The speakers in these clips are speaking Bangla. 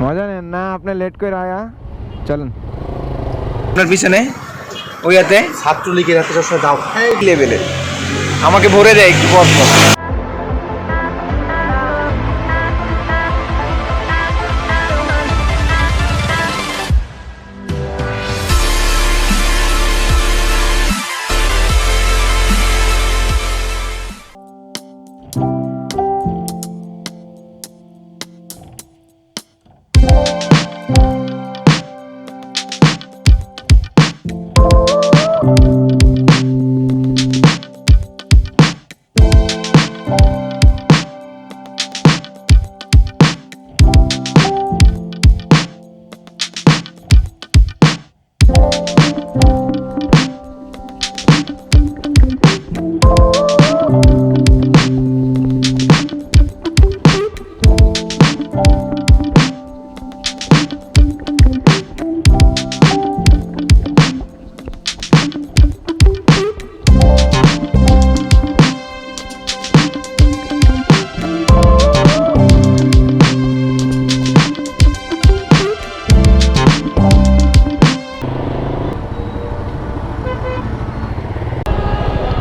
মজা নেন না, আপনি লেট করে আয়া চলেন। আপনার পিছনে ওইয়াতে ছাত্রলীগের এত সবসময় দাও লেভেলে আমাকে ভরে দেয় একটু পর পর।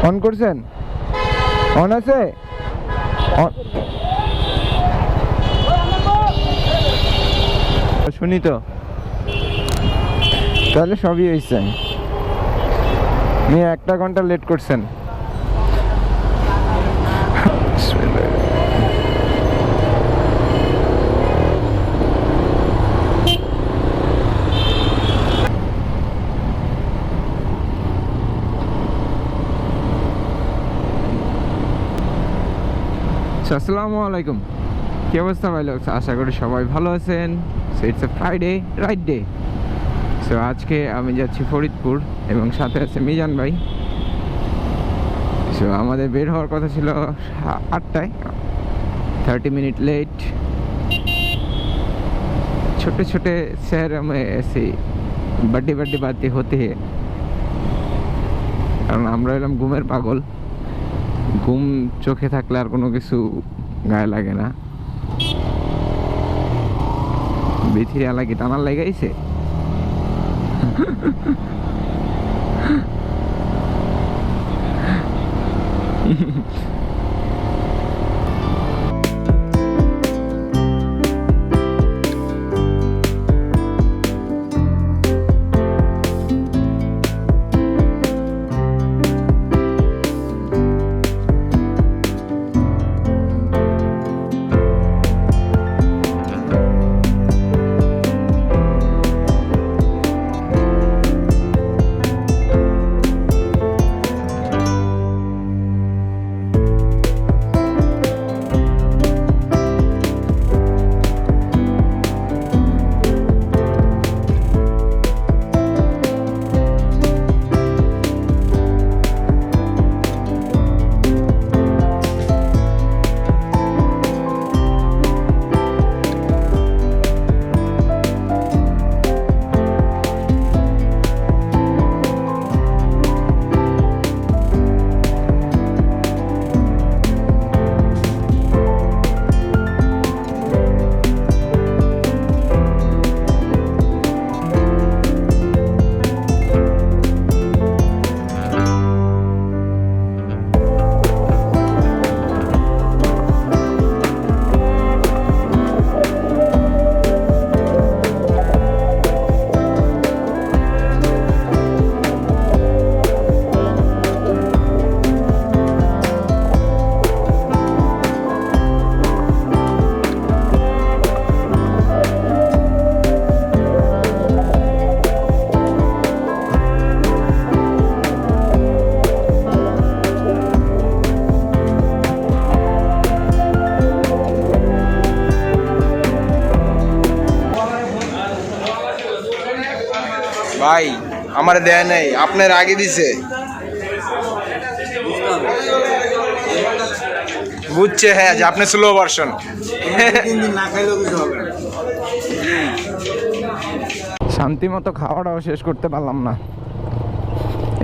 অন করছেন? অন আছে? শুনি তো, তাহলে সবই হয়েছে। আপনি 1 ঘন্টা লেট করছেন। আসসালামু আলাইকুম, কি অবস্থা ভাই লোক? আশা করি সবাই ভালো আছেন। So it's a Friday ride day. So আজকে আমি যাচ্ছি ফরিদপুর এবং সাথে আছে মিজান ভাই। সো আমাদের বের হওয়ার কথা ছিল 8টায়, 30 মিনিট লেট। छोटे छोटे शहरों में ऐसी बड़ी बड़ी बातें होती है, কারণ আমরা এলাম ঘুমের পাগল। ঘুম চোখে থাকলে আর কোনো কিছু গায়ে লাগে না। বিথিরে আলা কি টানার লাগাইছে। ভাই আমার দেয় নাই, আপনার আগে দিছে। বুঝছে হ্যাঁ যে আপনি স্লো ভার্সন। শান্তি মতো খাওয়াটাও শেষ করতে পারলাম না,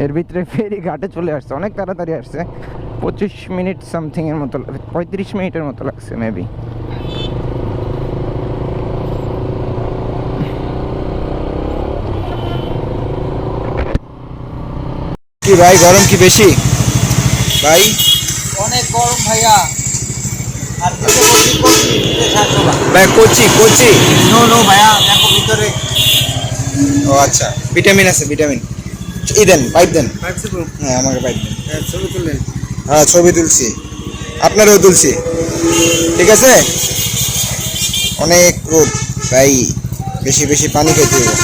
এর ভিতরে ফেরি ঘাটে চলে আসছে। অনেক তাড়াতাড়ি আসছে, 25 মিনিট সামথিং এর মতো, 35 মিনিটের মতো লাগছে মেবি। কি ভাই গরম কি বেশি ভাই? অনেক গরম ভাইয়া। আর ভাই কোচি কোচি। নো নো ভাইয়া, দেখো ভিতরে। ও আচ্ছা, ভিটামিন আছে ভিটামিন। ই দেন, পাইপ দেন। হ্যাঁ আমাকে পাইপ দেন। ছবি তুললেন? হ্যাঁ ছবি তুলছি, আপনারও তুলছি। ঠিক আছে, অনেক রোদ ভাই, বেশি বেশি পানি খেতে হবে।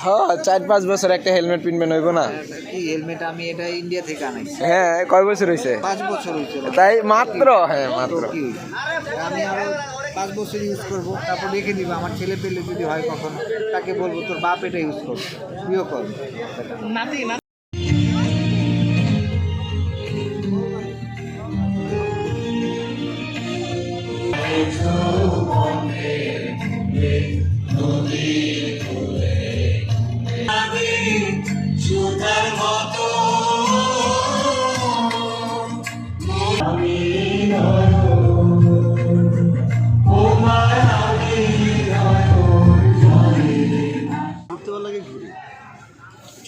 হ্যাঁ 4-5 বছর একটা হেলমেট পিনবেন হইব না? কি হেলমেট? আমি এটা ইন্ডিয়া থেকে আনাইছি। হ্যাঁ কয় বছর হয়েছে? 5 বছর হয়েছে। তাই মাত্র? হ্যাঁ মাত্র। কি হইছে? আমি আরো 5 বছর ইউজ করবো, তারপর রেখে দিব। আমার ছেলে পেলে যদি হয় কখনো, তাকে বলবো তোর বাপ এটা ইউজ কর, তুইও কর।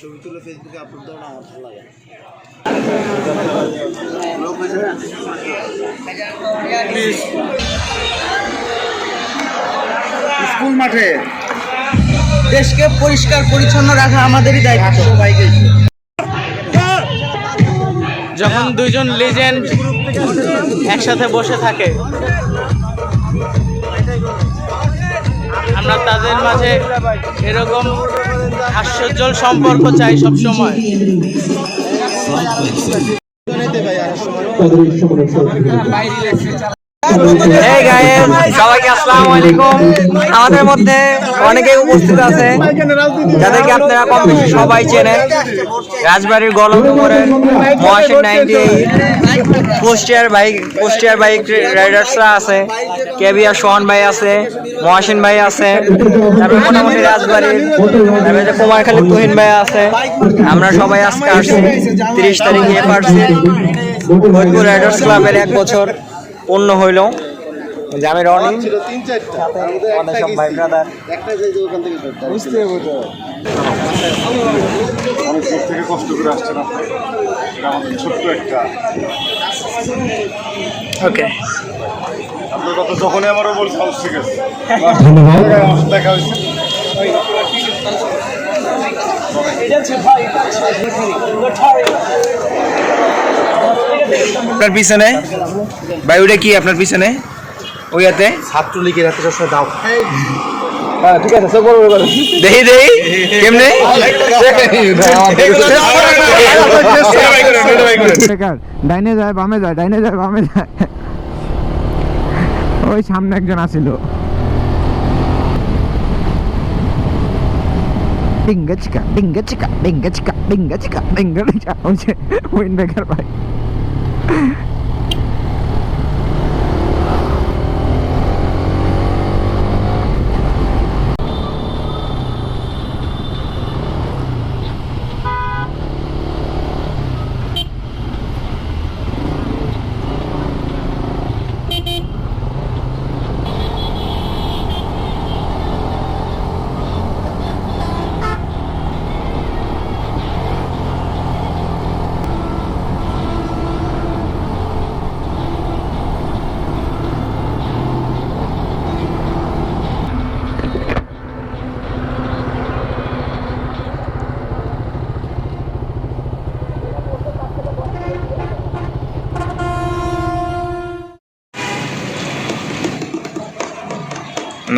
ছবি তুলে ফেসবুকে আপলোড দেওয়া আমার ভালো লাগে। স্কুল মাঠে দেশকে পরিষ্কার পরিচ্ছন্ন রাখা আমাদেরই দায়িত্ব। যখন দুইজন লিজেন্ড একসাথে বসে থাকে, আমরা তাদের মাঝে এরকম হাস্যোজ্জ্বল সম্পর্ক চাই সবসময়। এই গায়েস, সবাইকে আসসালামু আলাইকুম। আমাদের মধ্যে অনেকেই উপস্থিত আছে যাদেরকে আপনারা কম বেশি সবাই চেনেন। রাজবাড়ির গলমপুরের মহাসেন 98, কুষ্টিয়ার বাইক রাইডার্সরা আছে, কেবিআর সোহান ভাই আছে, মহাসেন ভাই আছে, তারপরে মোটামুটি রাজবাড়ির তারপরে কুমারখালী তুহিন ভাই আছে। আমরা সবাই আজকে আসছি 30 তারিখে পারছি ফরিদপুর রাইডার্স ক্লাবের 1 বছর পূর্ণ হইল। আমি রনি, সব ভাই ব্রাদার। অনেক দূর থেকে কষ্ট করে আসছে না, এটা আমাদের ছোট্ট একটা। ওকে, আপনার কথা যখনই আমারও বলছি ঠিক আছে, দেখা হয়েছে। আপনার পিছনে ভাই ওটা কি? আপনার পিছনে ওইয়াতে ছাত্রলীগের এত সবসময় দাও। ঠিক আছে, দেখি দেখি কেমনে ডাইনে যায় বামে যায়, ডাইনে যায় বামে যায়। ওই সামনে একজন আসিল। ডিঙ্গা চিকা ডিঙ্গা চিকা ডিঙ্গা চিকা ডিঙ্গা চিকা ডিঙ্গা চিকা, ওই যে উইন্ড ব্রেকার ভাই।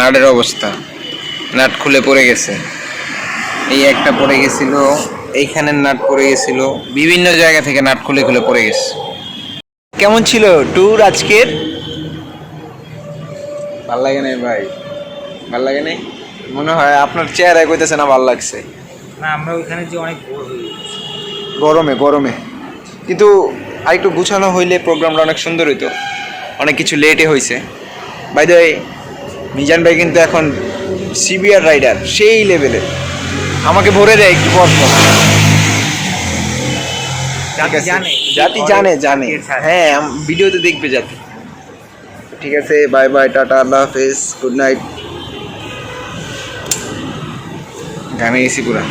নাটের অবস্থা, নাট খুলে পড়ে গেছে। এই একটা পড়ে গেছিল, এইখানের নাট পড়ে গেছিল, বিভিন্ন জায়গা থেকে নাট খুলে খুলে পড়ে গেছে। কেমন ছিল ট্যুর আজকের? ভাল লাগে নাই ভাই, ভাল লাগে নাই? মনে হয় আপনার চেহারায় কইতেছে না ভাল লাগছে। না আমরা ওইখানে যে অনেক বোর হয়ে গেছি গরমে কিন্তু আরেকটু গুছানো হইলে প্রোগ্রামটা অনেক সুন্দর হইতো। অনেক কিছু লেটে হয়েছে। বাই দ্য ওয়ে, মিজান ভাই কিন্তু এখন সিবিআর রাইডার সেই লেভেলের, আমাকে ভরে দেয় একটু পর পর। ঠিক আছে, জাতি জানে হ্যাঁ, ভিডিওতে দেখবে জাতি। ঠিক আছে, বাই বাই, টাটা, আল্লাহ হাফেজ, গুড নাইট। ঘামে গেছি পুরা।